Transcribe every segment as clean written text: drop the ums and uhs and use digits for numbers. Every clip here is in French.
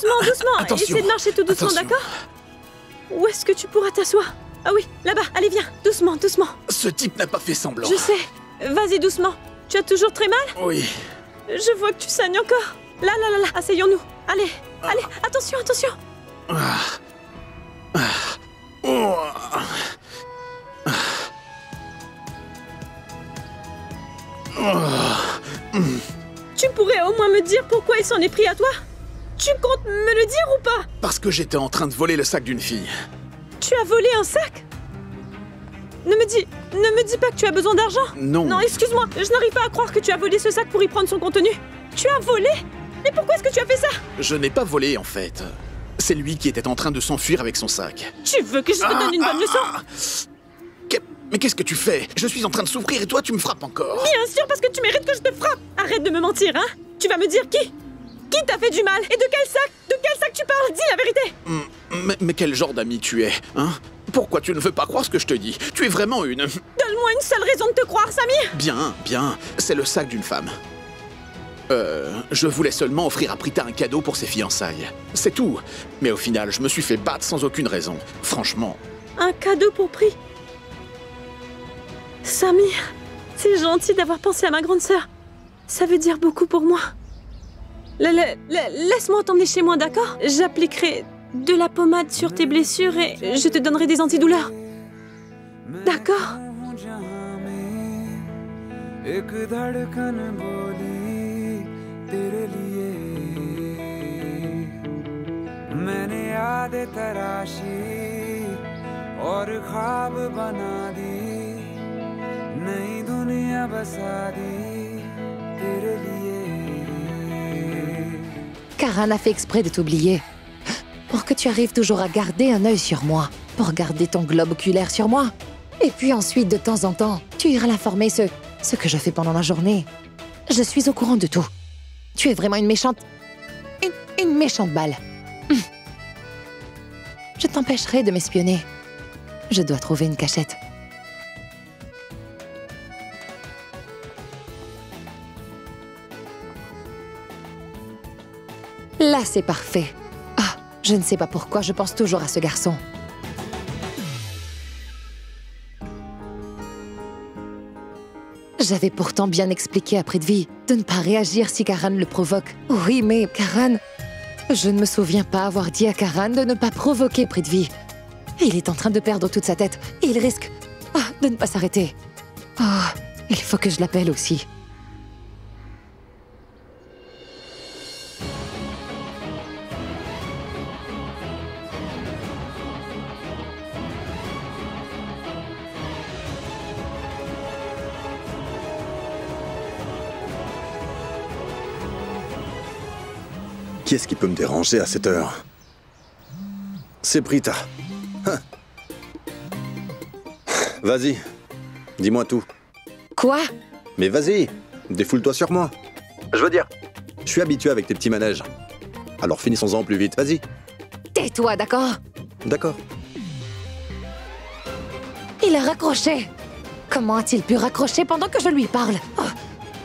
doucement, doucement. Attention. Essaie de marcher tout doucement, d'accord? Où est-ce que tu pourras t'asseoir? Ah oui, là-bas. Allez, viens. Doucement, doucement. Ce type n'a pas fait semblant. Je sais. Vas-y, doucement. Tu as toujours très mal? Oui. Je vois que tu saignes encore. Là, asseyons-nous. Allez, allez, attention, attention. Tu pourrais au moins me dire pourquoi il s'en est pris à toi? Tu comptes me le dire ou pas? Parce que j'étais en train de voler le sac d'une fille. Tu as volé un sac? Ne me dis pas que tu as besoin d'argent. Non. Non, excuse-moi, je n'arrive pas à croire que tu as volé ce sac pour y prendre son contenu. Tu as volé? Mais pourquoi est-ce que tu as fait ça? Je n'ai pas volé, en fait. C'est lui qui était en train de s'enfuir avec son sac. Tu veux que je te donne une bonne leçon? Mais qu'est-ce que tu fais? Je suis en train de souffrir et toi, tu me frappes encore. Bien sûr, parce que tu mérites que je te frappe. Arrête de me mentir, hein? Tu vas me dire qui? Qui t'a fait du mal? Et de quel sac? De quel sac tu parles? Dis la vérité. Mais quel genre d'ami tu es, hein? Pourquoi tu ne veux pas croire ce que je te dis? Tu es vraiment une... Donne-moi une seule raison de te croire, Samir. Bien, c'est le sac d'une femme. Je voulais seulement offrir à Prita un cadeau pour ses fiançailles. C'est tout. Mais au final, je me suis fait battre sans aucune raison. Franchement. Un cadeau pour prix? Samir, c'est gentil d'avoir pensé à ma grande sœur. Ça veut dire beaucoup pour moi. Laisse-moi t'emmener chez moi, d'accord? J'appliquerai de la pommade sur tes blessures et je te donnerai des antidouleurs. D'accord? Karan a fait exprès de t'oublier. Pour que tu arrives toujours à garder un œil sur moi. Pour garder ton globe oculaire sur moi. Et puis ensuite, de temps en temps, tu iras l'informer ce que je fais pendant la journée. Je suis au courant de tout. Tu es vraiment une méchante... Une méchante balle. Je t'empêcherai de m'espionner. Je dois trouver une cachette. Là, c'est parfait. Ah, je ne sais pas pourquoi, je pense toujours à ce garçon. J'avais pourtant bien expliqué à Prithvi de ne pas réagir si Karan le provoque. Oui, mais Karan... Je ne me souviens pas avoir dit à Karan de ne pas provoquer Prithvi. Il est en train de perdre toute sa tête. Il risque de ne pas s'arrêter. Oh, il faut que je l'appelle aussi. Qui est-ce qui peut me déranger à cette heure? C'est Prita. Hein. Vas-y, dis-moi tout. Quoi? Mais vas-y, défoule-toi sur moi. Je veux dire, je suis habitué avec tes petits manèges. Alors finissons-en plus vite, vas-y. Tais-toi, d'accord? D'accord. Il a raccroché. Comment a-t-il pu raccrocher pendant que je lui parle? Oh,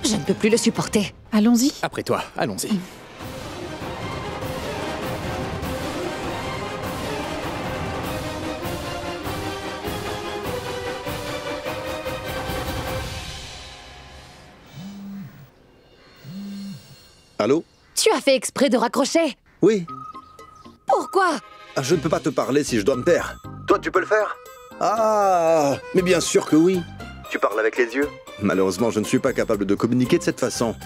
je ne peux plus le supporter. Allons-y. Après toi, allons-y. Allô? Tu as fait exprès de raccrocher? Oui. Pourquoi? Je ne peux pas te parler si je dois me taire. Toi, tu peux le faire? Ah, mais bien sûr que oui. Tu parles avec les yeux? Malheureusement, je ne suis pas capable de communiquer de cette façon.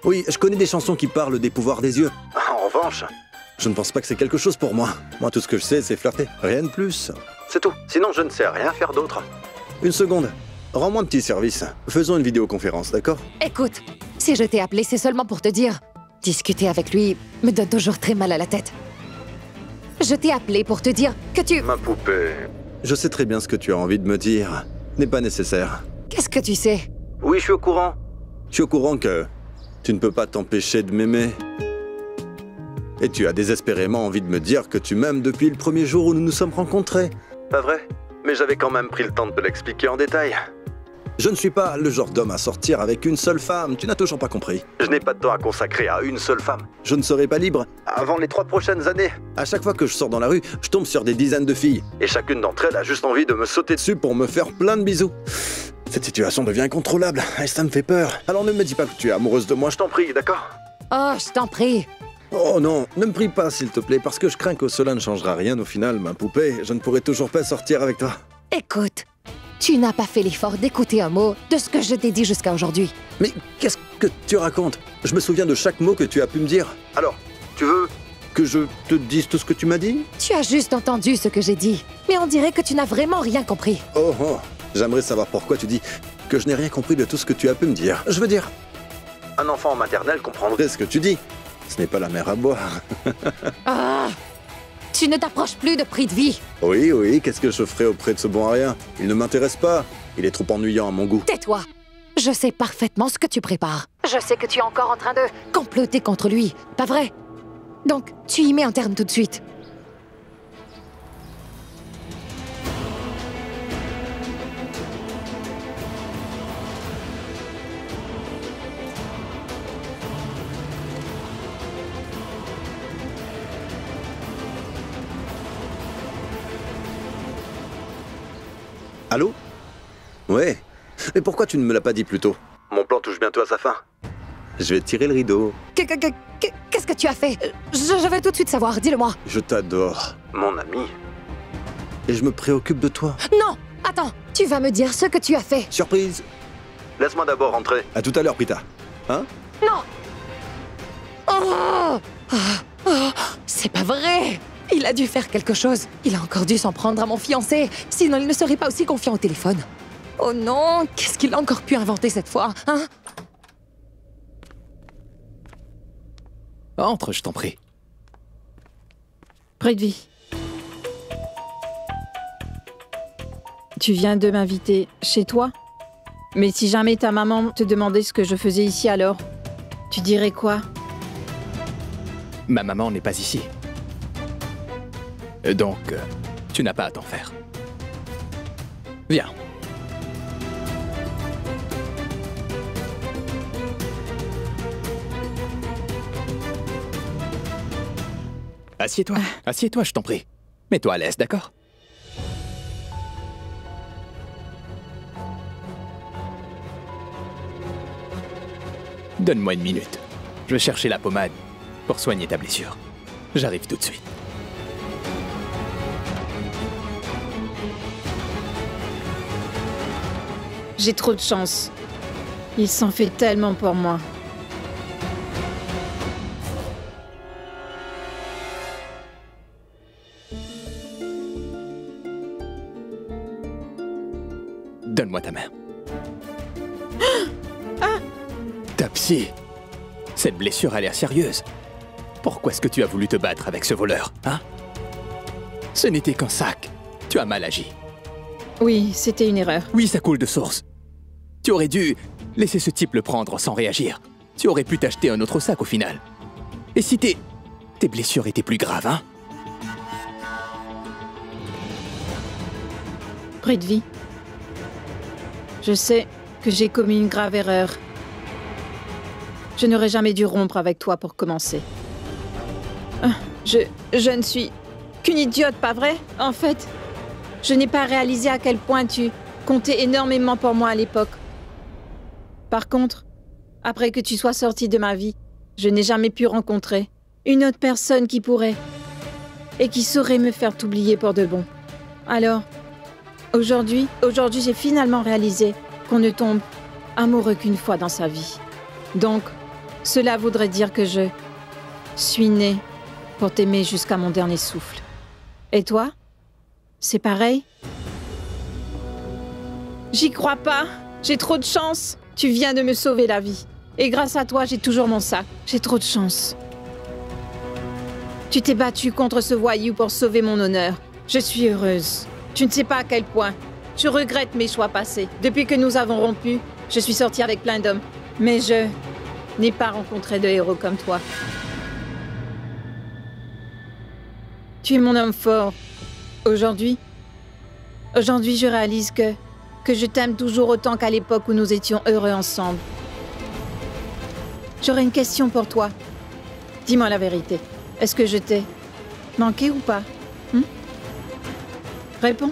Oui, je connais des chansons qui parlent des pouvoirs des yeux. En revanche, je ne pense pas que c'est quelque chose pour moi. Moi, tout ce que je sais, c'est flirter. Rien de plus. C'est tout. Sinon, je ne sais rien faire d'autre. Une seconde. Rends-moi un petit service. Faisons une vidéoconférence, d'accord? Écoute, si je t'ai appelé, c'est seulement pour te dire... Discuter avec lui me donne toujours très mal à la tête. Je t'ai appelé pour te dire que tu... Ma poupée. Je sais très bien ce que tu as envie de me dire. N'est pas nécessaire. Qu'est-ce que tu sais? Oui, je suis au courant. Je suis au courant que tu ne peux pas t'empêcher de m'aimer. Et tu as désespérément envie de me dire que tu m'aimes depuis le premier jour où nous nous sommes rencontrés. Pas vrai? Mais j'avais quand même pris le temps de te l'expliquer en détail. Je ne suis pas le genre d'homme à sortir avec une seule femme, tu n'as toujours pas compris. Je n'ai pas de temps à consacrer à une seule femme. Je ne serai pas libre avant les 3 prochaines années. À chaque fois que je sors dans la rue, je tombe sur des dizaines de filles. Et chacune d'entre elles a juste envie de me sauter dessus pour me faire plein de bisous. Cette situation devient incontrôlable et ça me fait peur. Alors ne me dis pas que tu es amoureuse de moi, je t'en prie, d'accord? Oh, je t'en prie. Oh non, ne me prie pas s'il te plaît, parce que je crains que cela ne changera rien au final, ma poupée. Je ne pourrai toujours pas sortir avec toi. Écoute, tu n'as pas fait l'effort d'écouter un mot de ce que je t'ai dit jusqu'à aujourd'hui. Mais qu'est-ce que tu racontes? Je me souviens de chaque mot que tu as pu me dire. Alors, tu veux que je te dise tout ce que tu m'as dit? Tu as juste entendu ce que j'ai dit, mais on dirait que tu n'as vraiment rien compris. Oh oh, j'aimerais savoir pourquoi tu dis que je n'ai rien compris de tout ce que tu as pu me dire. Je veux dire, un enfant en maternelle comprendrait ce que tu dis. Ce n'est pas la mer à boire. Ah, tu ne t'approches plus de prix de vie. Oui, oui, qu'est-ce que je ferais auprès de ce bon à rien? Il ne m'intéresse pas. Il est trop ennuyant à mon goût. Tais-toi. Je sais parfaitement ce que tu prépares. Je sais que tu es encore en train de comploter contre lui, pas vrai? Donc, tu y mets un terme tout de suite. Allô? Ouais. Mais pourquoi tu ne me l'as pas dit plus tôt? Mon plan touche bientôt à sa fin. Je vais tirer le rideau. Qu'est-ce que tu as fait? Je veux tout de suite savoir, dis-le-moi. Je t'adore, mon ami. Et je me préoccupe de toi. Non! Attends, tu vas me dire ce que tu as fait. Surprise! Laisse-moi d'abord rentrer. À tout à l'heure, Prita. Hein? Non! Oh! C'est pas vrai! Il a dû faire quelque chose. Il a encore dû s'en prendre à mon fiancé. Sinon, il ne serait pas aussi confiant au téléphone. Oh non! Qu'est-ce qu'il a encore pu inventer cette fois, hein? Entre, je t'en prie. Prithvi. Tu viens de m'inviter chez toi? Mais si jamais ta maman te demandait ce que je faisais ici alors, tu dirais quoi? Ma maman n'est pas ici. Donc, tu n'as pas à t'en faire. Viens. Assieds-toi, assieds-toi, je t'en prie. Mets-toi à l'aise, d'accord? Donne-moi une minute. Je vais chercher la pommade pour soigner ta blessure. J'arrive tout de suite. J'ai trop de chance. Il s'en fait tellement pour moi. Donne-moi ta main. Ta psy. Cette blessure a l'air sérieuse. Pourquoi est-ce que tu as voulu te battre avec ce voleur, hein? Ce n'était qu'un sac. Tu as mal agi. Oui, c'était une erreur. Oui, ça coule de source. Tu aurais dû laisser ce type le prendre sans réagir. Tu aurais pu t'acheter un autre sac au final. Et si tes blessures étaient plus graves, hein? Prithvi. Je sais que j'ai commis une grave erreur. Je n'aurais jamais dû rompre avec toi pour commencer. Je ne suis qu'une idiote, pas vrai? En fait, je n'ai pas réalisé à quel point tu comptais énormément pour moi à l'époque. Par contre, après que tu sois sortie de ma vie, je n'ai jamais pu rencontrer une autre personne qui pourrait et qui saurait me faire t'oublier pour de bon. Alors, aujourd'hui, j'ai finalement réalisé qu'on ne tombe amoureux qu'une fois dans sa vie. Donc, cela voudrait dire que je suis née pour t'aimer jusqu'à mon dernier souffle. Et toi? C'est pareil? J'y crois pas. J'ai trop de chance. Tu viens de me sauver la vie. Et grâce à toi, j'ai toujours mon sac. J'ai trop de chance. Tu t'es battue contre ce voyou pour sauver mon honneur. Je suis heureuse. Tu ne sais pas à quel point. Je regrette mes choix passés. Depuis que nous avons rompu, je suis sortie avec plein d'hommes. Mais je n'ai pas rencontré de héros comme toi. Tu es mon homme fort. Aujourd'hui, je réalise que que je t'aime toujours autant qu'à l'époque où nous étions heureux ensemble. J'aurais une question pour toi. Dis-moi la vérité. Est-ce que je t'ai manqué ou pas? Réponds.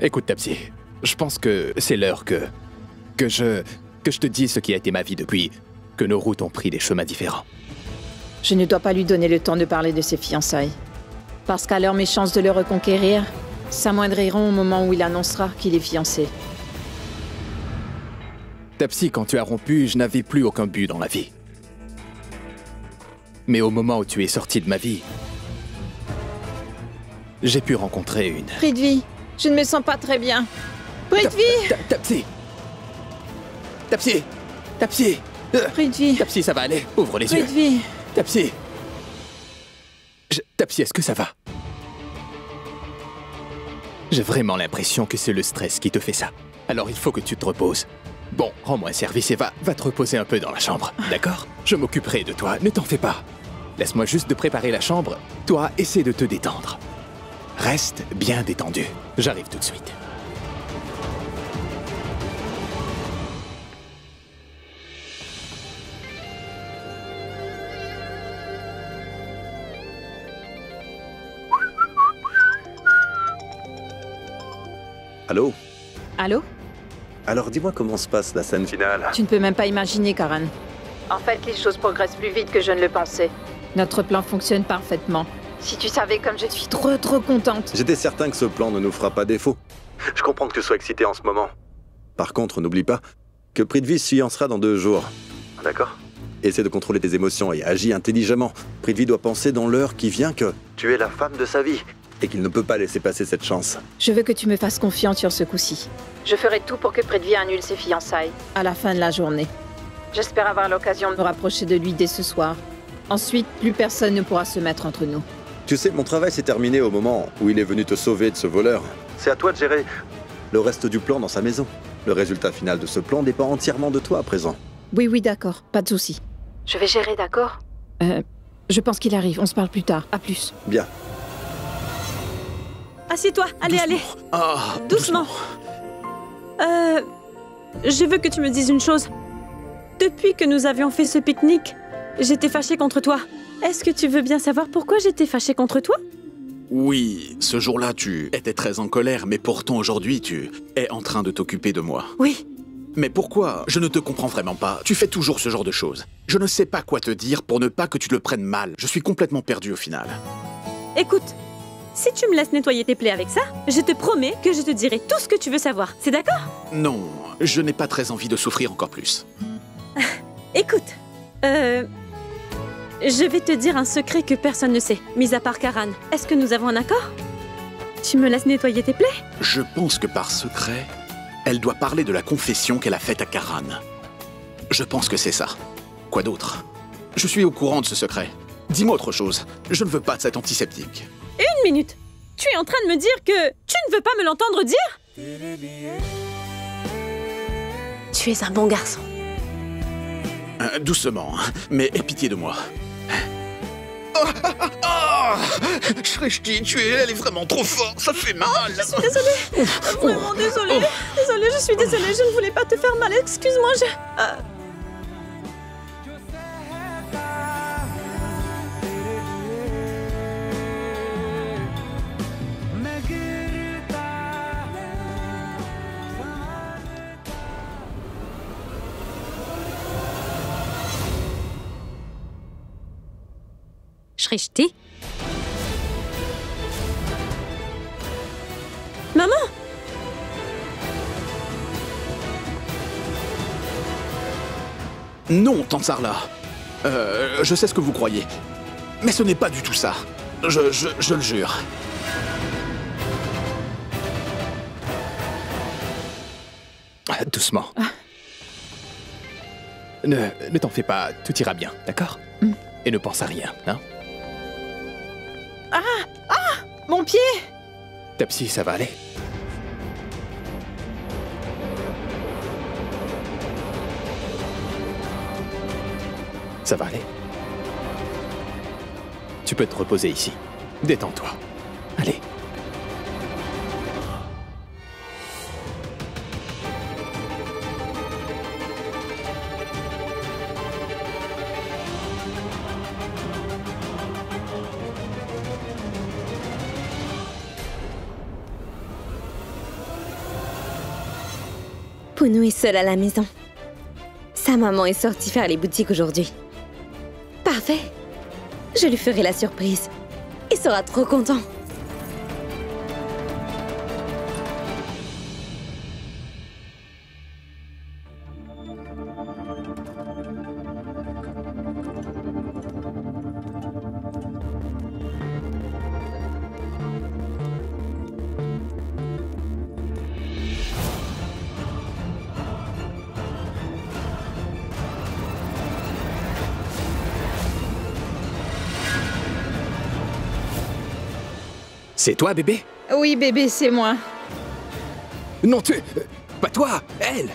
Écoute, Tapsi, je pense que c'est l'heure que je te dise ce qui a été ma vie depuis que nos routes ont pris des chemins différents. Je ne dois pas lui donner le temps de parler de ses fiançailles. Parce qu'alors mes chances de le reconquérir s'amoindriront au moment où il annoncera qu'il est fiancé. Tapsi, quand tu as rompu, je n'avais plus aucun but dans la vie. Mais au moment où tu es sorti de ma vie, j'ai pu rencontrer une... Prithvi, je ne me sens pas très bien. Prithvi! Tapsi! Tapsi! Tapsi! Prithvi! Tapsi, ça va aller. Ouvre les yeux. Prithvi! Tapsi! Tapsi, est-ce que ça va? J'ai vraiment l'impression que c'est le stress qui te fait ça. Alors il faut que tu te reposes. Bon, rends-moi un service et va te reposer un peu dans la chambre, d'accord? Je m'occuperai de toi, ne t'en fais pas. Laisse-moi juste de préparer la chambre. Toi, essaie de te détendre. Reste bien détendu. J'arrive tout de suite. Allô? Allô? Alors dis-moi comment se passe la scène finale. Tu ne peux même pas imaginer, Karan. En fait, les choses progressent plus vite que je ne le pensais. Notre plan fonctionne parfaitement. Si tu savais comme je suis trop contente. J'étais certain que ce plan ne nous fera pas défaut. Je comprends que tu sois excité en ce moment. Par contre, n'oublie pas que Prithvi se fiancera dans 2 jours. D'accord? Essaie de contrôler tes émotions et agis intelligemment. Prithvi doit penser dans l'heure qui vient que tu es la femme de sa vie et qu'il ne peut pas laisser passer cette chance. Je veux que tu me fasses confiance sur ce coup-ci. Je ferai tout pour que Prithvi annule ses fiançailles à la fin de la journée. J'espère avoir l'occasion de me rapprocher de lui dès ce soir. Ensuite, plus personne ne pourra se mettre entre nous. Tu sais, mon travail s'est terminé au moment où il est venu te sauver de ce voleur. C'est à toi de gérer le reste du plan dans sa maison. Le résultat final de ce plan dépend entièrement de toi à présent. Oui, d'accord, pas de souci. Je vais gérer, d'accord? Je pense qu'il arrive, on se parle plus tard. À plus. Bien. Assieds-toi, allez, allez. Ah, Doucement. Je veux que tu me dises une chose. Depuis que nous avions fait ce pique-nique, j'étais fâchée contre toi. Est-ce que tu veux bien savoir pourquoi j'étais fâchée contre toi? Oui, ce jour-là, tu étais très en colère, mais pourtant aujourd'hui, tu es en train de t'occuper de moi. Oui. Mais pourquoi? Je ne te comprends vraiment pas. Tu fais toujours ce genre de choses. Je ne sais pas quoi te dire pour ne pas que tu te le prennes mal. Je suis complètement perdu au final. Écoute, si tu me laisses nettoyer tes plaies avec ça, je te promets que je te dirai tout ce que tu veux savoir. C'est d'accord? Non, je n'ai pas très envie de souffrir encore plus. Écoute, je vais te dire un secret que personne ne sait, mis à part Karan. Est-ce que nous avons un accord? Tu me laisses nettoyer tes plaies? Je pense que par secret, elle doit parler de la confession qu'elle a faite à Karan. Je pense que c'est ça. Quoi d'autre? Je suis au courant de ce secret. Dis-moi autre chose. Je ne veux pas de cet antiseptique. Une minute. Tu es en train de me dire que tu ne veux pas me l'entendre dire? Tu es un bon garçon. Doucement, mais aie pitié de moi. Shrishti, elle est vraiment trop forte, ça fait mal. Je suis désolée. Vraiment désolée. Désolée, je suis désolée. Je ne voulais pas te faire mal. Excuse-moi, Shrishti? Maman? Non, Tante Sarla. Je sais ce que vous croyez. Mais ce n'est pas du tout ça. Je le jure. Doucement. Ne t'en fais pas, tout ira bien, d'accord? Et ne pense à rien, hein? Mon pied! Tapsi, ça va aller? Ça va aller? Tu peux te reposer ici. Détends-toi. Allez. Pounou est seul à la maison. Sa maman est sortie faire les boutiques aujourd'hui. Parfait. Je lui ferai la surprise. Il sera trop content. C'est toi, bébé? Oui, bébé, c'est moi. Non, pas toi, elle!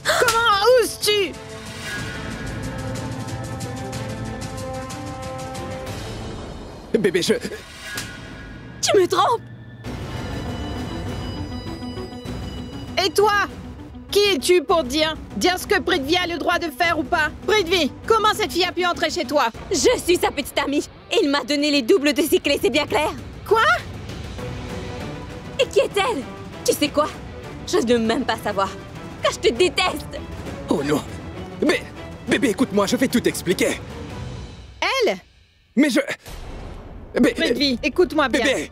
Comment oses-tu? Bébé, Tu me trompes! Et toi? Qui es-tu pour dire ce que Prithvi a le droit de faire ou pas? Prithvi, comment cette fille a pu entrer chez toi? Je suis sa petite amie. Et il m'a donné les doubles de ses clés, c'est bien clair? Quoi? Et qui est-elle? Tu sais quoi? Je ne veux même pas savoir. Car je te déteste! Oh non! Bébé, écoute-moi, je vais tout expliquer. Elle? Mais je... Prithvi, écoute-moi bien. Bébé!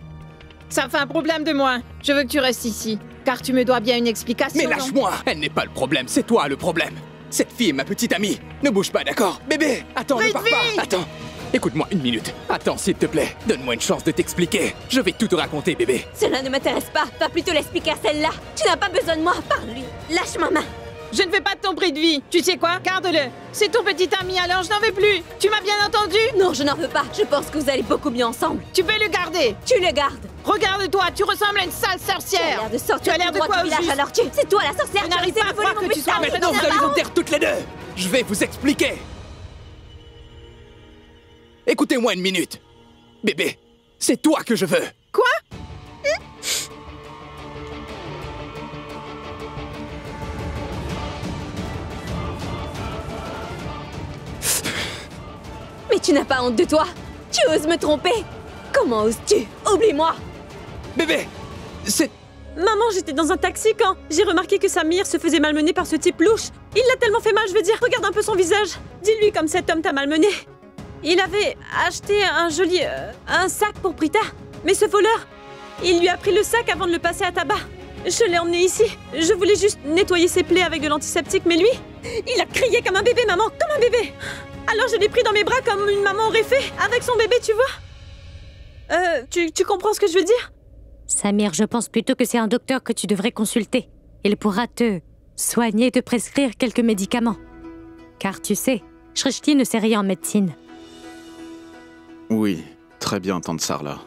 Ça fait un problème de moi. Je veux que tu restes ici, car tu me dois bien une explication. Mais non? lâche-moi! Elle n'est pas le problème, c'est toi le problème. Cette fille est ma petite amie. Ne bouge pas, d'accord? Bébé, attends, ne pars pas. Attends. Écoute-moi une minute. Attends, s'il te plaît. Donne-moi une chance de t'expliquer. Je vais tout te raconter, bébé. Cela ne m'intéresse pas. Va plutôt l'expliquer à celle-là. Tu n'as pas besoin de moi. Parle-lui. Lâche ma main. Je ne veux pas de ton Prithvi. Tu sais quoi? Garde-le. C'est ton petit ami, alors je n'en veux plus. Tu m'as bien entendu? Non, je n'en veux pas. Je pense que vous allez beaucoup mieux ensemble. Tu peux le garder. Tu le gardes. Regarde-toi, tu ressembles à une sale Tu as sorcière. l'air de sortir Tu as l'air de tout droit quoi du au village, juste? alors c'est toi la sorcière. Je Tu as n'arrive essayé pas à de voler croire mon que tu petit sois ami. maintenant Maintenant, vous allez vous taire toutes les deux. Je vais vous expliquer. Écoutez-moi une minute. Bébé, c'est toi que je veux. Quoi? Mais tu n'as pas honte de toi? Tu oses me tromper? Comment oses-tu? Oublie-moi! Bébé, c'est... Maman, j'étais dans un taxi quand j'ai remarqué que Samir se faisait malmener par ce type louche. Il l'a tellement fait mal, je veux dire. Regarde un peu son visage. Dis-lui comme cet homme t'a malmené. Il avait acheté un joli... un sac pour Prita. Mais ce voleur, il lui a pris le sac avant de le passer à tabac. Je l'ai emmené ici. Je voulais juste nettoyer ses plaies avec de l'antiseptique, mais lui, il a crié comme un bébé, maman, comme un bébé. Alors je l'ai pris dans mes bras comme une maman aurait fait, avec son bébé, tu vois. Tu comprends ce que je veux dire? Samir, je pense plutôt que c'est un docteur que tu devrais consulter. Il pourra te soigner et te prescrire quelques médicaments. Car tu sais, Shrishti ne sait rien en médecine. Oui, très bien entendre Sarla.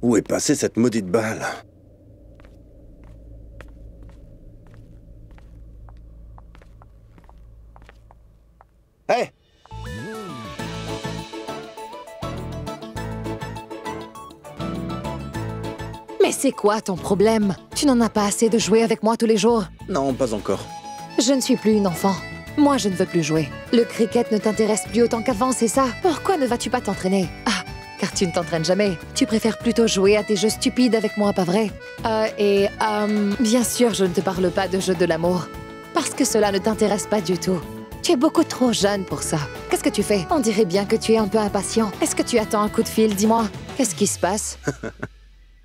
Où est passée cette maudite balle? Hé! Mais c'est quoi ton problème? Tu n'en as pas assez de jouer avec moi tous les jours? Non, pas encore. Je ne suis plus une enfant. Moi, je ne veux plus jouer. Le cricket ne t'intéresse plus autant qu'avant, c'est ça? Pourquoi ne vas-tu pas t'entraîner? Ah, car tu ne t'entraînes jamais. Tu préfères plutôt jouer à tes jeux stupides avec moi, pas vrai? Bien sûr, je ne te parle pas de jeux de l'amour. Parce que cela ne t'intéresse pas du tout. Tu es beaucoup trop jeune pour ça. Qu'est-ce que tu fais? On dirait bien que tu es un peu impatient. Est-ce que tu attends un coup de fil? Dis-moi. Qu'est-ce qui se passe?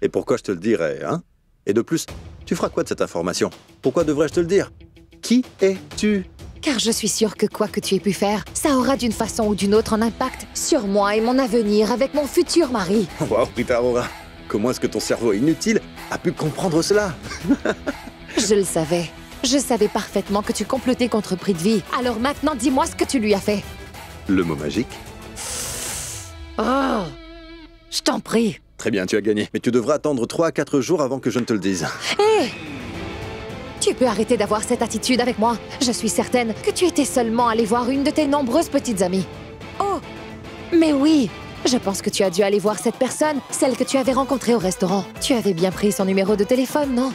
Et pourquoi je te le dirais, hein? Et de plus, tu feras quoi de cette information? Pourquoi devrais-je te le dire? Qui es-tu? Car je suis sûre que quoi que tu aies pu faire, ça aura d'une façon ou d'une autre un impact sur moi et mon avenir avec mon futur mari. Waouh, Rita Aurora, comment est-ce que ton cerveau inutile a pu comprendre cela? Je le savais. Je savais parfaitement que tu complotais contre Prithvi. Alors maintenant, dis-moi ce que tu lui as fait. Le mot magique. Oh, je t'en prie. Très bien, tu as gagné. Mais tu devras attendre 3 à 4 jours avant que je ne te le dise. Hé, tu peux arrêter d'avoir cette attitude avec moi. Je suis certaine que tu étais seulement allé voir une de tes nombreuses petites amies. Oh, mais oui, je pense que tu as dû aller voir cette personne, celle que tu avais rencontrée au restaurant. Tu avais bien pris son numéro de téléphone, non?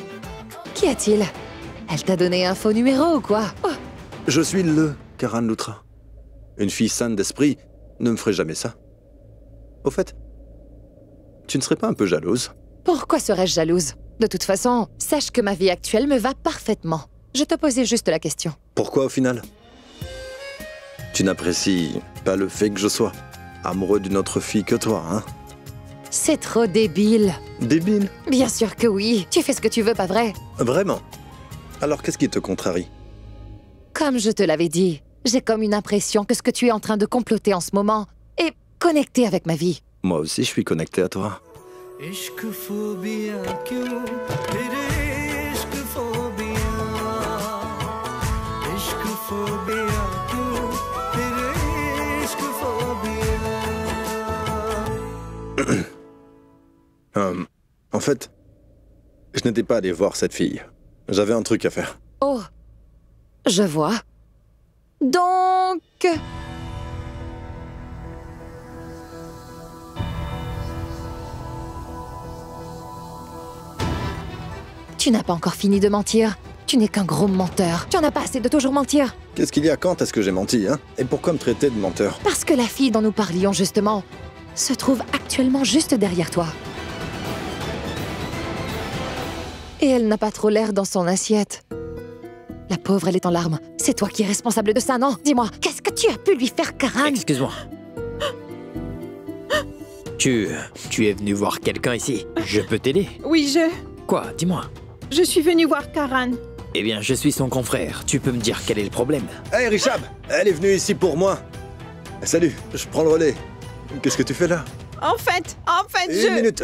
Qu'y a-t-il? Elle t'a donné un faux numéro ou quoi? Oh. Je suis le Karan Lutra. Une fille saine d'esprit ne me ferait jamais ça. Au fait, tu ne serais pas un peu jalouse? Pourquoi serais-je jalouse? De toute façon, sache que ma vie actuelle me va parfaitement. Je te posais juste la question. Pourquoi au final? Tu n'apprécies pas le fait que je sois amoureux d'une autre fille que toi, hein? C'est trop débile. Débile? Bien sûr que oui. Tu fais ce que tu veux, pas vrai? Vraiment? Alors qu'est-ce qui te contrarie? Comme je te l'avais dit, j'ai comme une impression que ce que tu es en train de comploter en ce moment est connecté avec ma vie. Moi aussi, je suis connecté à toi. En fait, je n'étais pas allé voir cette fille. J'avais un truc à faire. Oh, je vois. Donc... Tu n'as pas encore fini de mentir. Tu n'es qu'un gros menteur. Tu en as pas assez de toujours mentir. Qu'est-ce qu'il y a? Quand est-ce que j'ai menti, hein? Et pourquoi me traiter de menteur? Parce que la fille dont nous parlions justement se trouve actuellement juste derrière toi. Et elle n'a pas trop l'air dans son assiette. La pauvre, elle est en larmes. C'est toi qui es responsable de ça, non? Dis-moi, qu'est-ce que tu as pu lui faire, Karan? Excuse-moi. Tu es venu voir quelqu'un ici. Je peux t'aider? Oui, Quoi? Dis-moi. je suis venue voir Karan. Eh bien, je suis son confrère. Tu peux me dire quel est le problème? Hey, Richab! Elle est venue ici pour moi. Salut, je prends le relais. Qu'est-ce que tu fais là? En fait, Une minute.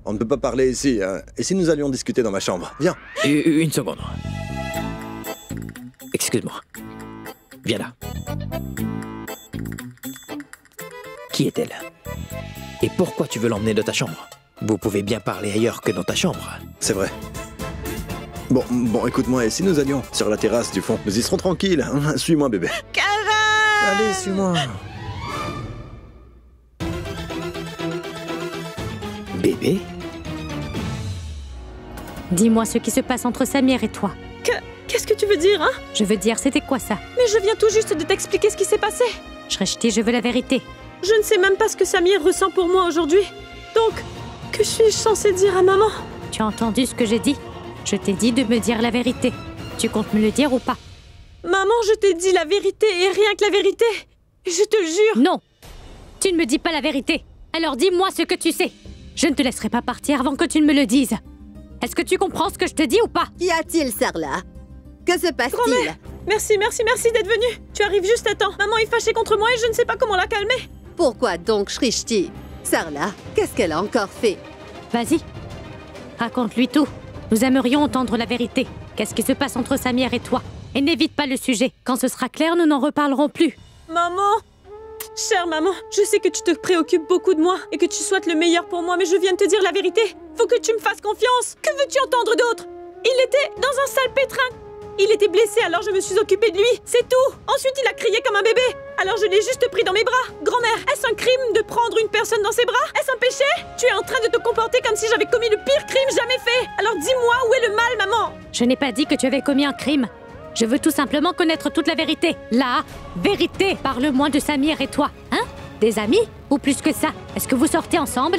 On ne peut pas parler ici. Et si nous allions discuter dans ma chambre? Viens. Une seconde. Excuse-moi. Viens là. Qui est-elle? Et pourquoi tu veux l'emmener de ta chambre? Vous pouvez bien parler ailleurs que dans ta chambre. C'est vrai. Bon, écoute-moi, et si nous allions sur la terrasse du fond? Nous y serons tranquilles. Hein? Suis-moi, bébé. Karan! Allez, suis-moi. Bébé? Dis-moi ce qui se passe entre Samir et toi. Qu'est-ce que tu veux dire, hein? Je veux dire, c'était quoi ça? Mais je viens tout juste de t'expliquer ce qui s'est passé. Shrishti, je veux la vérité. Je ne sais même pas ce que Samir ressent pour moi aujourd'hui. Donc, que suis-je censée dire à maman? Tu as entendu ce que j'ai dit? Je t'ai dit de me dire la vérité. Tu comptes me le dire ou pas? Maman, je t'ai dit la vérité et rien que la vérité. Je te le jure. Non! Tu ne me dis pas la vérité. Alors dis-moi ce que tu sais. Je ne te laisserai pas partir avant que tu ne me le dises. Est-ce que tu comprends ce que je te dis ou pas? Qu'y a-t-il, Sarla? Que se passe-t-il? Grand-mère, merci d'être venue. Tu arrives juste à temps. Maman est fâchée contre moi et je ne sais pas comment la calmer. Pourquoi donc Shrishti? Sarla, qu'est-ce qu'elle a encore fait? Vas-y. Raconte-lui tout. Nous aimerions entendre la vérité. Qu'est-ce qui se passe entre Samir et toi? Et n'évite pas le sujet. Quand ce sera clair, nous n'en reparlerons plus. Maman! Chère maman, je sais que tu te préoccupes beaucoup de moi et que tu souhaites le meilleur pour moi, mais je viens de te dire la vérité. Faut que tu me fasses confiance. Que veux-tu entendre d'autre? Il était dans un sale pétrin. Il était blessé, alors je me suis occupée de lui. C'est tout. Ensuite, il a crié comme un bébé. Alors je l'ai juste pris dans mes bras. Grand-mère, est-ce un crime de prendre une personne dans ses bras? Est-ce un péché? Tu es en train de te comporter comme si j'avais commis le pire crime jamais fait. Alors dis-moi où est le mal, maman? Je n'ai pas dit que tu avais commis un crime. Je veux tout simplement connaître toute la vérité. La vérité! Parle-moi de Samir et toi, hein? Des amis? Ou plus que ça? Est-ce que vous sortez ensemble?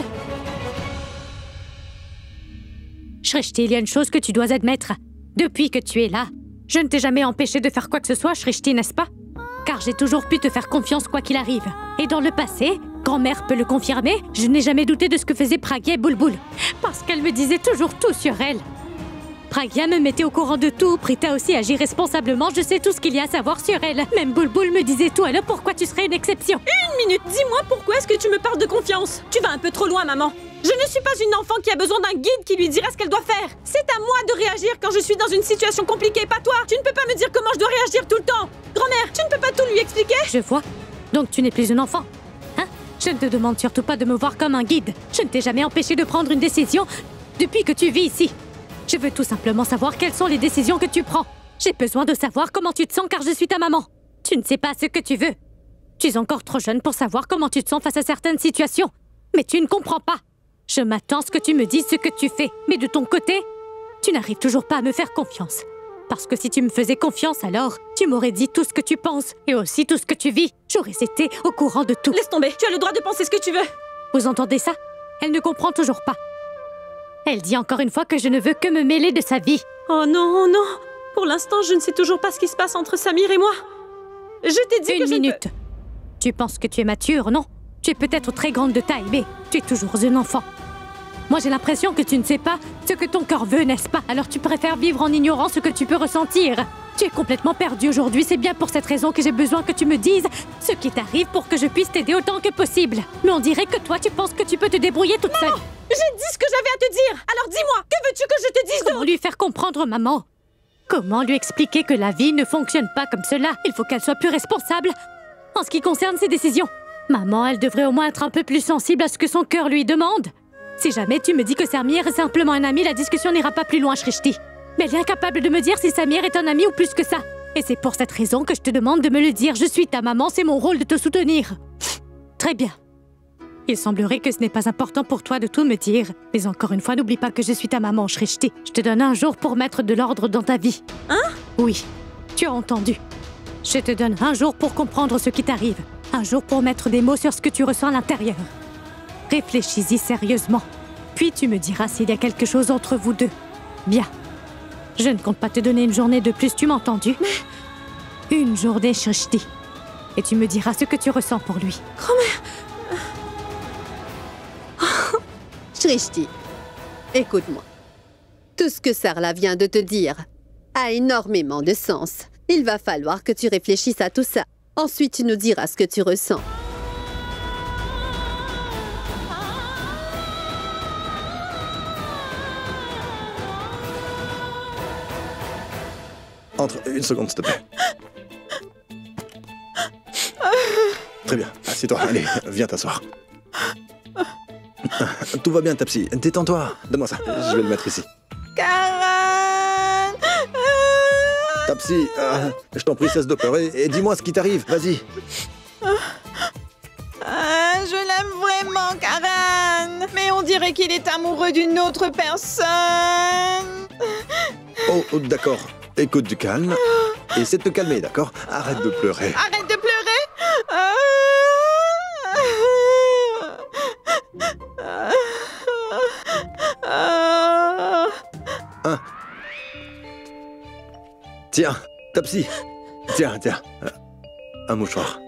Shrishti, il y a une chose que tu dois admettre. Depuis que tu es là, je ne t'ai jamais empêché de faire quoi que ce soit, Shrishti, n'est-ce pas? Car j'ai toujours pu te faire confiance quoi qu'il arrive. Et dans le passé, grand-mère peut le confirmer, je n'ai jamais douté de ce que faisait Pragya et Bulbul. Parce qu'elle me disait toujours tout sur elle. Pragya me mettait au courant de tout, Prita aussi agit responsablement, je sais tout ce qu'il y a à savoir sur elle. Même Bulbul me disait tout, alors pourquoi tu serais une exception? Une minute, dis-moi pourquoi est-ce que tu me parles de confiance? Tu vas un peu trop loin, maman. Je ne suis pas une enfant qui a besoin d'un guide qui lui dira ce qu'elle doit faire. C'est à moi de réagir quand je suis dans une situation compliquée, pas toi. Tu ne peux pas me dire comment je dois réagir tout le temps. Grand-mère, tu ne peux pas tout lui expliquer? Je vois. Donc tu n'es plus une enfant. Hein? Je ne te demande surtout pas de me voir comme un guide. Je ne t'ai jamais empêché de prendre une décision depuis que tu vis ici. Je veux tout simplement savoir quelles sont les décisions que tu prends. J'ai besoin de savoir comment tu te sens car je suis ta maman. Tu ne sais pas ce que tu veux. Tu es encore trop jeune pour savoir comment tu te sens face à certaines situations. Mais tu ne comprends pas. Je m'attends à ce que tu me dises ce que tu fais. Mais de ton côté, tu n'arrives toujours pas à me faire confiance. Parce que si tu me faisais confiance, alors tu m'aurais dit tout ce que tu penses et aussi tout ce que tu vis. J'aurais été au courant de tout. Laisse tomber, tu as le droit de penser ce que tu veux. Vous entendez ça? Elle ne comprend toujours pas. Elle dit encore une fois que je ne veux que me mêler de sa vie. Oh non, oh non. Pour l'instant, je ne sais toujours pas ce qui se passe entre Samir et moi. Je t'ai dit que Une minute. Tu penses que tu es mature, non? Tu es peut-être très grande de taille, mais tu es toujours un enfant. Moi, j'ai l'impression que tu ne sais pas ce que ton cœur veut, n'est-ce pas? Alors tu préfères vivre en ignorant ce que tu peux ressentir. Tu es complètement perdu aujourd'hui, c'est bien pour cette raison que j'ai besoin que tu me dises ce qui t'arrive pour que je puisse t'aider autant que possible. Mais on dirait que toi, tu penses que tu peux te débrouiller toute seule. J'ai dit ce que j'avais à te dire. Alors dis-moi, que veux-tu que je te dise Comment lui faire comprendre, maman? Comment lui expliquer que la vie ne fonctionne pas comme cela? Il faut qu'elle soit plus responsable en ce qui concerne ses décisions. Maman, elle devrait au moins être un peu plus sensible à ce que son cœur lui demande. Si jamais tu me dis que Samir est simplement un ami, la discussion n'ira pas plus loin, Shrishti. Mais elle est incapable de me dire si Samir est un ami ou plus que ça. Et c'est pour cette raison que je te demande de me le dire. Je suis ta maman, c'est mon rôle de te soutenir. Très bien. Il semblerait que ce n'est pas important pour toi de tout me dire. Mais encore une fois, n'oublie pas que je suis ta maman, Shrishti. Je te donne un jour pour mettre de l'ordre dans ta vie. Hein? Oui, tu as entendu. Je te donne un jour pour comprendre ce qui t'arrive. Un jour pour mettre des mots sur ce que tu ressens à l'intérieur. Réfléchis-y sérieusement. Puis tu me diras s'il y a quelque chose entre vous deux. Bien. Je ne compte pas te donner une journée de plus, tu m'as entendu? Une journée, Shrishti. Et tu me diras ce que tu ressens pour lui. Grand-mère. Shrishti, écoute-moi. Tout ce que Sarla vient de te dire a énormément de sens. Il va falloir que tu réfléchisses à tout ça. Ensuite, tu nous diras ce que tu ressens. Entre une seconde, s'il te plaît. Très bien, assieds-toi. Allez, viens t'asseoir. Tout va bien, Tapsi. Détends-toi. Donne-moi ça. Je vais le mettre ici. Karan! Tapsi, je t'en prie, cesse de pleurer et dis-moi ce qui t'arrive. Vas-y. Je l'aime vraiment, Karan. Mais on dirait qu'il est amoureux d'une autre personne. Oh, d'accord. Écoute du calme. Essaie de te calmer, d'accord? Arrête de pleurer. Arrête de pleurer. Tiens, Tapsi. Tiens. Un mouchoir.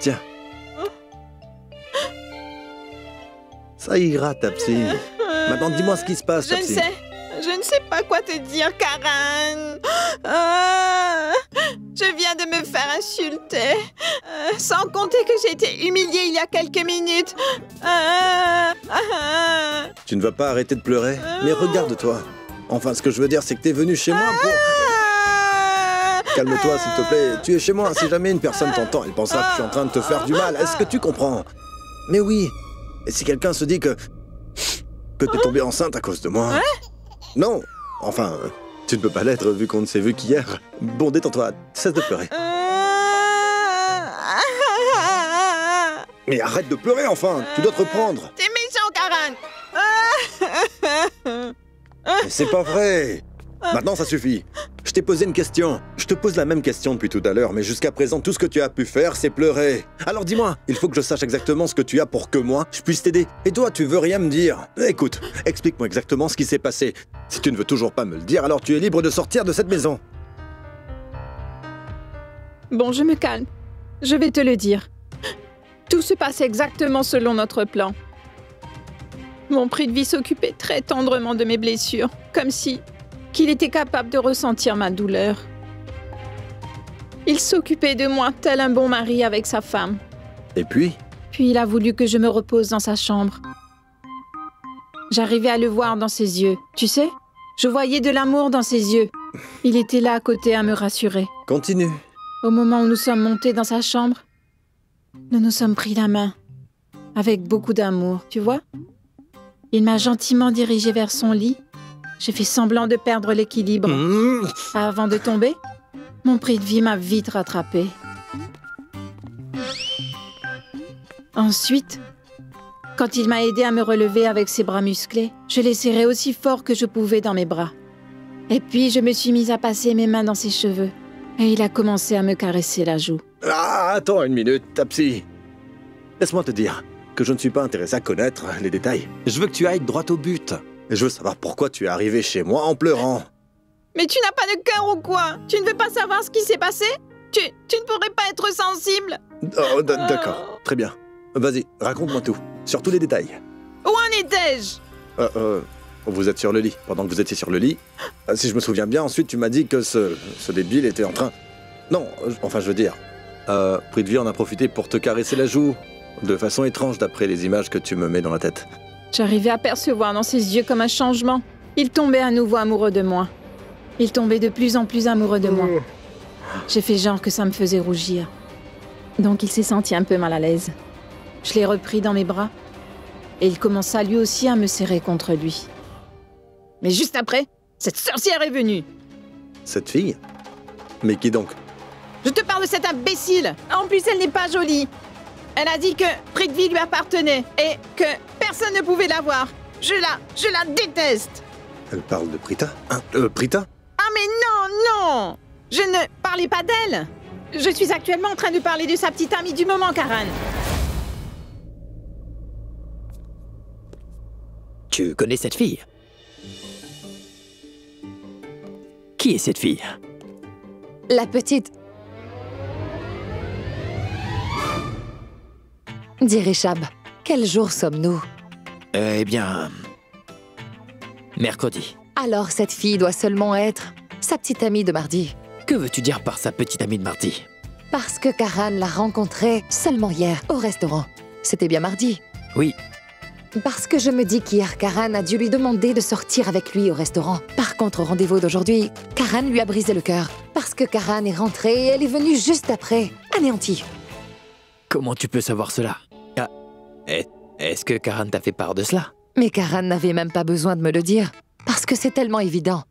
Tiens. Ça ira, Tapsi. Maintenant, dis-moi ce qui se passe, Tapsi. Je ne sais pas quoi te dire, Karan. Je viens de me faire insulter. Sans compter que j'ai été humiliée il y a quelques minutes. Tu ne vas pas arrêter de pleurer? Mais regarde-toi. Enfin, ce que je veux dire, c'est que t'es venu chez moi pour... Calme-toi, s'il te plaît. Tu es chez moi. Si jamais une personne t'entend, elle pensera que je suis en train de te faire du mal. Est-ce que tu comprends? Mais oui. Et si quelqu'un se dit que t'es tombée enceinte à cause de moi? Non. Enfin, tu ne peux pas l'être vu qu'on ne s'est vu qu'hier. Bon, détends-toi. Cesse de pleurer. Mais arrête de pleurer, enfin. Tu dois te reprendre. T'es méchant, Karan. Mais c'est pas vrai. Maintenant, ça suffit. Je t'ai posé une question. Je te pose la même question depuis tout à l'heure, mais jusqu'à présent, tout ce que tu as pu faire, c'est pleurer. Alors dis-moi, il faut que je sache exactement ce que tu as pour que moi, je puisse t'aider. Et toi, tu veux rien me dire? Écoute, explique-moi exactement ce qui s'est passé. Si tu ne veux toujours pas me le dire, alors tu es libre de sortir de cette maison. Bon, je me calme. Je vais te le dire. Tout se passe exactement selon notre plan. Mon Prithvi s'occupait très tendrement de mes blessures, comme si qu'il était capable de ressentir ma douleur. Il s'occupait de moi tel un bon mari avec sa femme. Et puis? Puis il a voulu que je me repose dans sa chambre. J'arrivais à le voir dans ses yeux, tu sais? Je voyais de l'amour dans ses yeux. Il était là à côté à me rassurer. Continue. Au moment où nous sommes montés dans sa chambre, nous nous sommes pris la main. Avec beaucoup d'amour, tu vois? Il m'a gentiment dirigé vers son lit. J'ai fait semblant de perdre l'équilibre. Avant de tomber, mon prix de vie m'a vite rattrapé. Ensuite, quand il m'a aidé à me relever avec ses bras musclés, je l'ai serré aussi fort que je pouvais dans mes bras. Et puis, je me suis mise à passer mes mains dans ses cheveux. Et il a commencé à me caresser la joue. Ah, attends une minute, ta psy. Laisse-moi te dire que je ne suis pas intéressé à connaître les détails. Je veux que tu ailles droit au but. Et je veux savoir pourquoi tu es arrivé chez moi en pleurant. Mais tu n'as pas de cœur ou quoi? Tu ne veux pas savoir ce qui s'est passé? Tu ne pourrais pas être sensible? Oh, d'accord, très bien. Vas-y, raconte-moi tout. Surtout les détails. Où en étais-je? Vous êtes sur le lit. Pendant que vous étiez sur le lit, si je me souviens bien, ensuite tu m'as dit que ce débile était en train... Non, enfin je veux dire... Prithvi en a profité pour te caresser la joue. De façon étrange d'après les images que tu me mets dans la tête. J'arrivais à percevoir dans ses yeux comme un changement. Il tombait à nouveau amoureux de moi. Il tombait de plus en plus amoureux de moi. J'ai fait genre que ça me faisait rougir. Donc il s'est senti un peu mal à l'aise. Je l'ai repris dans mes bras. Et il commença lui aussi à me serrer contre lui. Mais juste après, cette sorcière est venue. Cette fille? Mais qui donc? Je te parle de cette imbécile. En plus, elle n'est pas jolie. Elle a dit que Prithvi lui appartenait et que personne ne pouvait l'avoir. Je la déteste. Elle parle de Prita? Prita? Ah mais non! Je ne parlais pas d'elle. Je suis actuellement en train de parler de sa petite amie du moment, Karan. Tu connais cette fille? Qui est cette fille? La petite... Dis Rishab, quel jour sommes-nous? Eh bien... mercredi. Alors cette fille doit seulement être sa petite amie de mardi. Que veux-tu dire par sa petite amie de mardi? Parce que Karan l'a rencontrée seulement hier, au restaurant. C'était bien mardi. Oui. Parce que je me dis qu'hier, Karan a dû lui demander de sortir avec lui au restaurant. Par contre, au rendez-vous d'aujourd'hui, Karan lui a brisé le cœur. Parce que Karan est rentrée et elle est venue juste après, anéantie. Comment tu peux savoir cela? Est-ce que Karan t'a fait part de cela? Mais Karan n'avait même pas besoin de me le dire. Parce que c'est tellement évident.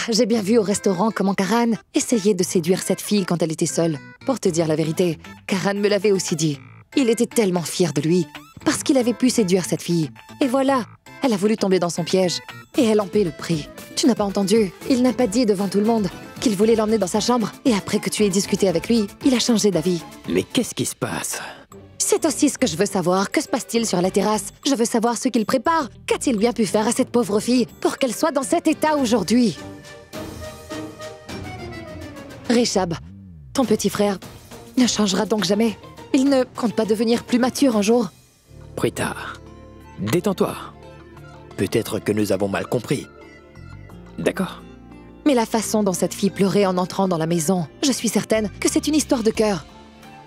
J'ai bien vu au restaurant comment Karan essayait de séduire cette fille quand elle était seule. Pour te dire la vérité, Karan me l'avait aussi dit. Il était tellement fier de lui, parce qu'il avait pu séduire cette fille. Et voilà, elle a voulu tomber dans son piège. Et elle en paie le prix. Tu n'as pas entendu? Il n'a pas dit devant tout le monde qu'il voulait l'emmener dans sa chambre. Et après que tu aies discuté avec lui, il a changé d'avis. Mais qu'est-ce qui se passe? C'est aussi ce que je veux savoir. Que se passe-t-il sur la terrasse? Je veux savoir ce qu'il prépare. Qu'a-t-il bien pu faire à cette pauvre fille pour qu'elle soit dans cet état aujourd'hui? Rishab, ton petit frère ne changera donc jamais. Il ne compte pas devenir plus mature un jour. Prita, détends-toi. Peut-être que nous avons mal compris. D'accord? Mais la façon dont cette fille pleurait en entrant dans la maison, je suis certaine que c'est une histoire de cœur.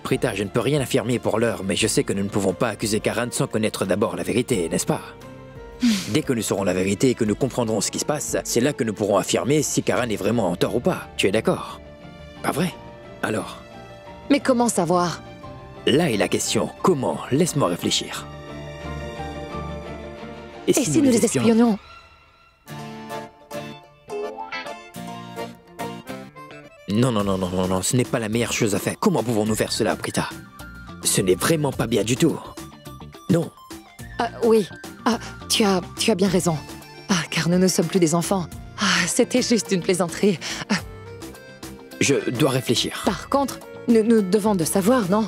Prita, je ne peux rien affirmer pour l'heure, mais je sais que nous ne pouvons pas accuser Karan sans connaître d'abord la vérité, n'est-ce pas? Dès que nous saurons la vérité et que nous comprendrons ce qui se passe, c'est là que nous pourrons affirmer si Karan est vraiment en tort ou pas. Tu es d'accord? Pas vrai? Alors? Mais comment savoir? Là est la question. Comment? Laisse-moi réfléchir. Et si nous les espionnons? Non, ce n'est pas la meilleure chose à faire. Comment pouvons-nous faire cela, Prita? Ce n'est vraiment pas bien du tout. Non. Oui. Tu as bien raison. Car nous ne sommes plus des enfants. C'était juste une plaisanterie. Je dois réfléchir. Par contre, nous devons de savoir, non?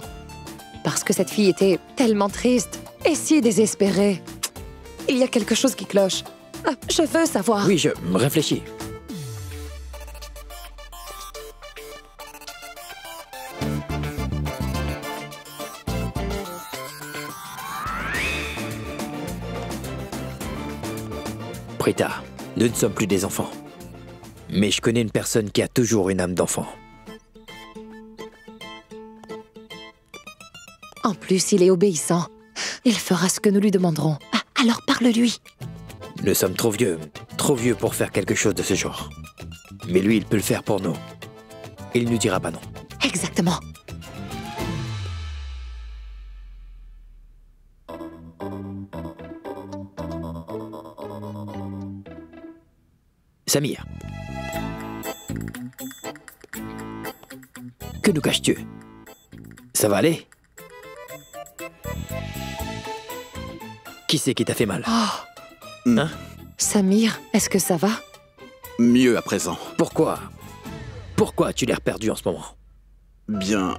Parce que cette fille était tellement triste et si désespérée. Il y a quelque chose qui cloche. Je veux savoir. Oui, je réfléchis. Prita, nous ne sommes plus des enfants. Mais je connais une personne qui a toujours une âme d'enfant. En plus, il est obéissant. Il fera ce que nous lui demanderons. Ah, alors parle-lui. Nous sommes trop vieux pour faire quelque chose de ce genre. Mais lui, il peut le faire pour nous. Il ne nous dira pas non. Exactement. Samir. Que nous caches-tu? Ça va aller? Qui c'est qui t'a fait mal? Hein? Samir, est-ce que ça va? Mieux à présent. Pourquoi? Pourquoi tu l'as perdu en ce moment? Bien,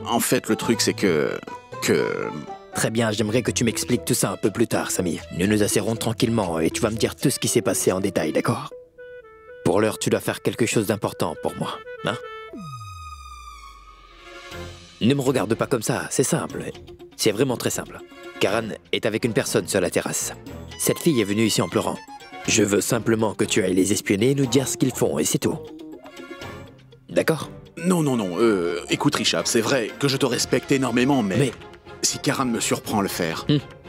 en fait, le truc, c'est que... Très bien, j'aimerais que tu m'expliques tout ça un peu plus tard, Samir. Nous nous asserrons tranquillement et tu vas me dire tout ce qui s'est passé en détail, d'accord? Pour l'heure, tu dois faire quelque chose d'important pour moi, hein? Ne me regarde pas comme ça, c'est simple. C'est vraiment très simple. Karan est avec une personne sur la terrasse. Cette fille est venue ici en pleurant. Je veux simplement que tu ailles les espionner et nous dire ce qu'ils font, et c'est tout. D'accord? Non, écoute Richard, c'est vrai que je te respecte énormément, mais... Si Karan me surprend à le faire,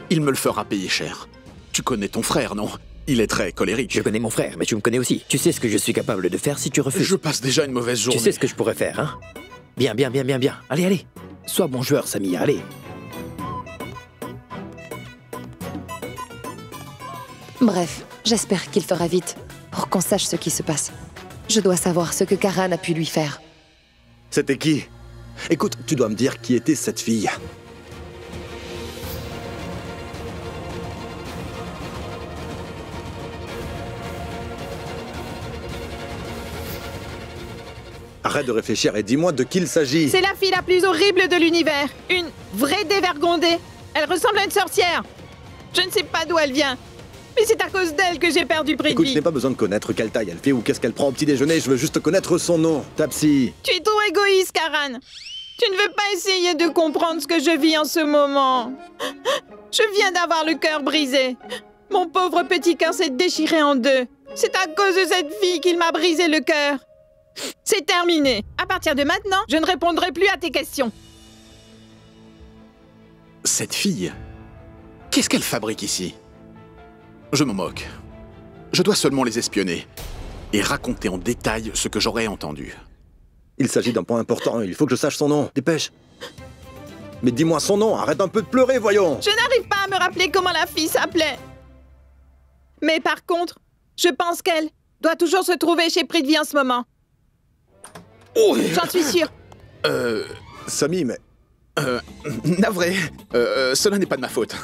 il me le fera payer cher. Tu connais ton frère, non? Il est très colérique. Je connais mon frère, mais tu me connais aussi. Tu sais ce que je suis capable de faire si tu refuses. Je passe déjà une mauvaise journée. Tu sais ce que je pourrais faire, hein? Bien. Allez. Sois bon joueur, Samir, allez. Bref, j'espère qu'il fera vite, pour qu'on sache ce qui se passe. Je dois savoir ce que Karan a pu lui faire. C'était qui? Écoute, tu dois me dire qui était cette fille. Arrête de réfléchir et dis-moi de qui il s'agit. C'est la fille la plus horrible de l'univers. Une vraie dévergondée. Elle ressemble à une sorcière. Je ne sais pas d'où elle vient. Mais c'est à cause d'elle que j'ai perdu près de Écoute, vie. je n'ai pas besoin de connaître quelle taille elle fait ou qu'est-ce qu'elle prend au petit déjeuner. Je veux juste connaître son nom. Tapsi. Tu es trop égoïste, Karan. Tu ne veux pas essayer de comprendre ce que je vis en ce moment. Je viens d'avoir le cœur brisé. Mon pauvre petit cœur s'est déchiré en deux. C'est à cause de cette fille qu'il m'a brisé le cœur. C'est terminé. À partir de maintenant, je ne répondrai plus à tes questions. Cette fille, qu'est-ce qu'elle fabrique ici? Je m'en moque. Je dois seulement les espionner et raconter en détail ce que j'aurais entendu. Il s'agit d'un point important, il faut que je sache son nom. Dépêche. Mais dis-moi son nom, arrête un peu de pleurer, voyons. Je n'arrive pas à me rappeler comment la fille s'appelait. Mais par contre, je pense qu'elle doit toujours se trouver chez Prithvi en ce moment. J'en suis sûre. Samy, mais... Navré, cela n'est pas de ma faute.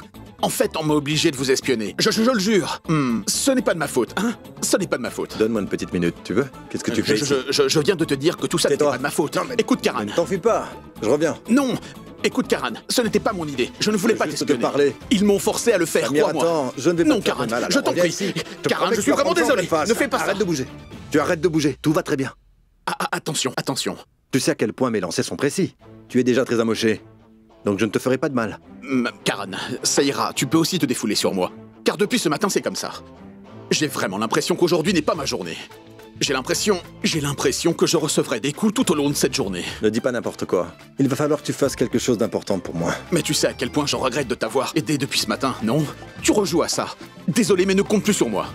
En fait, on m'a obligé de vous espionner. Je le jure. Ce n'est pas de ma faute, hein? Ce n'est pas de ma faute. Donne-moi une petite minute, tu veux? Qu'est-ce que tu fais ici? Je viens de te dire que tout ça n'était pas de ma faute. Non, mais... Écoute, Karan. T'en fais pas, je reviens. Non. Écoute, Karan, ce n'était pas mon idée. Je ne voulais pas t'espionner. Parler. Ils m'ont forcé à le faire, crois-moi. Attends, je ne vais pas non, Karan, mal, je t'en prie. Karan, je suis vraiment désolé. Ne fais pas ça. Arrête de bouger. Tu arrêtes de bouger, tout va très bien. Attention. Tu sais à quel point mes lancers sont précis. Tu es déjà très amoché. Donc je ne te ferai pas de mal. Karan, ça ira, tu peux aussi te défouler sur moi. Car depuis ce matin, c'est comme ça. J'ai vraiment l'impression qu'aujourd'hui n'est pas ma journée. J'ai l'impression que je recevrai des coups tout au long de cette journée. Ne dis pas n'importe quoi. Il va falloir que tu fasses quelque chose d'important pour moi. Mais tu sais à quel point j'en regrette de t'avoir aidé depuis ce matin, non? Tu rejoues à ça. Désolé, mais ne compte plus sur moi.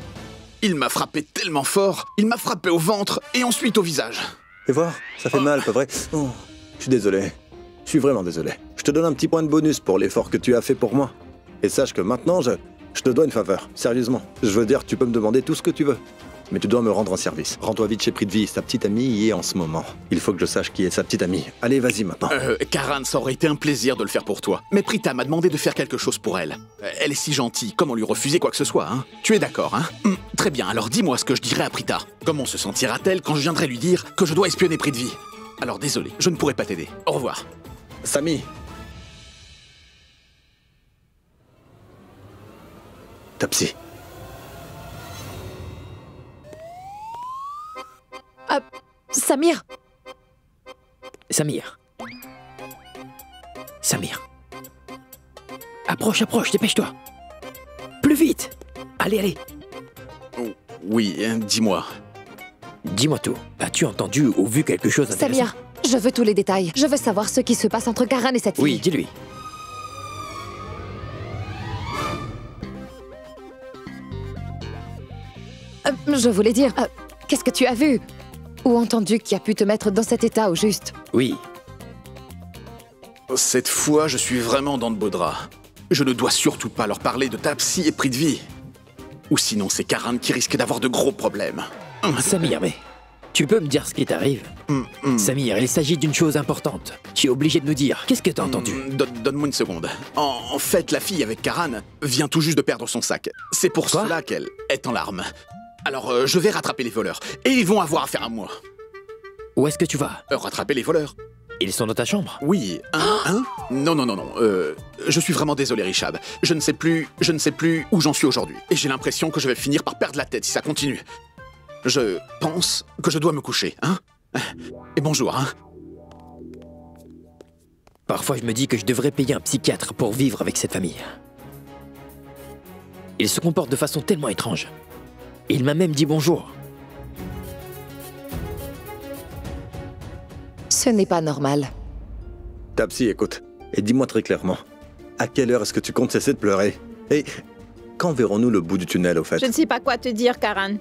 Il m'a frappé tellement fort, il m'a frappé au ventre et ensuite au visage. Fais voir, ça fait mal, pas vrai? Oh, je suis désolé. Je suis vraiment désolé. Je te donne un petit point de bonus pour l'effort que tu as fait pour moi. Et sache que maintenant, je te dois une faveur. Sérieusement. Je veux dire, tu peux me demander tout ce que tu veux. Mais tu dois me rendre un service. Rends-toi vite chez Prithvi, sa petite amie y est en ce moment. Il faut que je sache qui est sa petite amie. Allez, vas-y maintenant. Karan, ça aurait été un plaisir de le faire pour toi. Mais Prita m'a demandé de faire quelque chose pour elle. Elle est si gentille, comment lui refuser quoi que ce soit, hein? Tu es d'accord, hein? Très bien, alors dis-moi ce que je dirai à Prita. Comment se sentira-t-elle quand je viendrai lui dire que je dois espionner Prithvi? Alors désolé, je ne pourrai pas t'aider. Au revoir. Samy. Tapsi. Samir. Approche, dépêche-toi. Plus vite. Allez. Oui, dis-moi. Dis-moi tout. As-tu entendu ou vu quelque chose d'intéressant? Samir, je veux tous les détails. Je veux savoir ce qui se passe entre Karan et cette fille. Oui, dis-lui. je voulais dire, qu'est-ce que tu as vu? Ou entendu qui a pu te mettre dans cet état au juste? Oui. Cette fois, je suis vraiment dans de beaux draps. Je ne dois surtout pas leur parler de Tapsi et Prithvi. Ou sinon, c'est Karan qui risque d'avoir de gros problèmes. Samir, mais tu peux me dire ce qui t'arrive? Samir, il s'agit d'une chose importante. Tu es obligé de nous dire. Qu'est-ce que t'as entendu? Donne-moi une seconde. En fait, la fille avec Karan vient tout juste de perdre son sac. C'est pour cela qu'elle est en larmes. Alors, je vais rattraper les voleurs. Et ils vont avoir affaire à moi. Où est-ce que tu vas? Rattraper les voleurs. Ils sont dans ta chambre? Oui, Non. Je suis vraiment désolé, Richab. Je ne sais plus où j'en suis aujourd'hui. Et j'ai l'impression que je vais finir par perdre la tête si ça continue. Je pense que je dois me coucher, hein? Et bonjour, hein? Parfois, je me dis que je devrais payer un psychiatre pour vivre avec cette famille. Il se comporte de façon tellement étrange. Il m'a même dit bonjour. Ce n'est pas normal. Tapsi, écoute, et dis-moi très clairement, à quelle heure est-ce que tu comptes cesser de pleurer? Et quand verrons-nous le bout du tunnel, au fait? Je ne sais pas quoi te dire, Karan.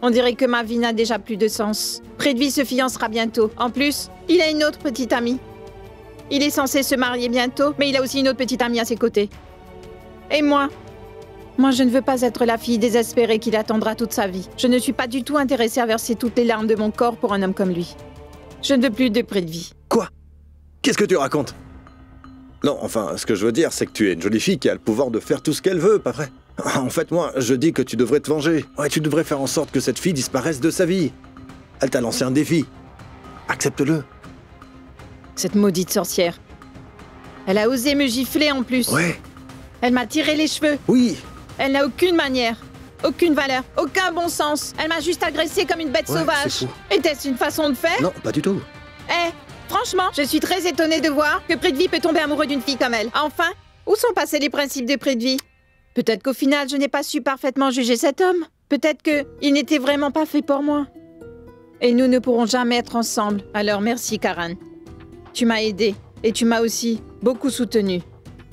On dirait que ma vie n'a déjà plus de sens. Prithvi se fiancera bientôt. En plus, il a une autre petite amie. Il est censé se marier bientôt, mais il a aussi une autre petite amie à ses côtés. Et moi? Moi, je ne veux pas être la fille désespérée qu'il attendra toute sa vie. Je ne suis pas du tout intéressée à verser toutes les larmes de mon corps pour un homme comme lui. Je ne veux plus de Prithvi. Quoi? Qu'est-ce que tu racontes? Non, enfin, ce que je veux dire, c'est que tu es une jolie fille qui a le pouvoir de faire tout ce qu'elle veut, pas vrai? En fait, moi, je dis que tu devrais te venger. Ouais, tu devrais faire en sorte que cette fille disparaisse de sa vie. Elle t'a lancé un défi. Accepte-le. Cette maudite sorcière. Elle a osé me gifler en plus. Ouais. Elle m'a tiré les cheveux. Oui. Elle n'a aucune manière, aucune valeur, aucun bon sens. Elle m'a juste agressée comme une bête sauvage. C'est fou. Était-ce une façon de faire? Non, pas du tout. Franchement, je suis très étonnée de voir que Prithvi peut tomber amoureux d'une fille comme elle. Enfin, où sont passés les principes de Prithvi? Peut-être qu'au final, je n'ai pas su parfaitement juger cet homme. Peut-être qu'il n'était vraiment pas fait pour moi. Et nous ne pourrons jamais être ensemble. Alors merci, Karan. Tu m'as aidée et tu m'as aussi beaucoup soutenue.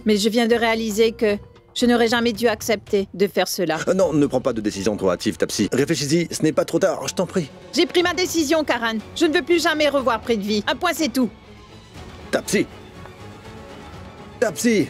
Mais je viens de réaliser que je n'aurais jamais dû accepter de faire cela. Non, ne prends pas de décision trop hâtive, Tapsi. Réfléchis-y, ce n'est pas trop tard, je t'en prie. J'ai pris ma décision, Karan. Je ne veux plus jamais revoir Prithvi. Un point, c'est tout. Tapsi! Tapsi!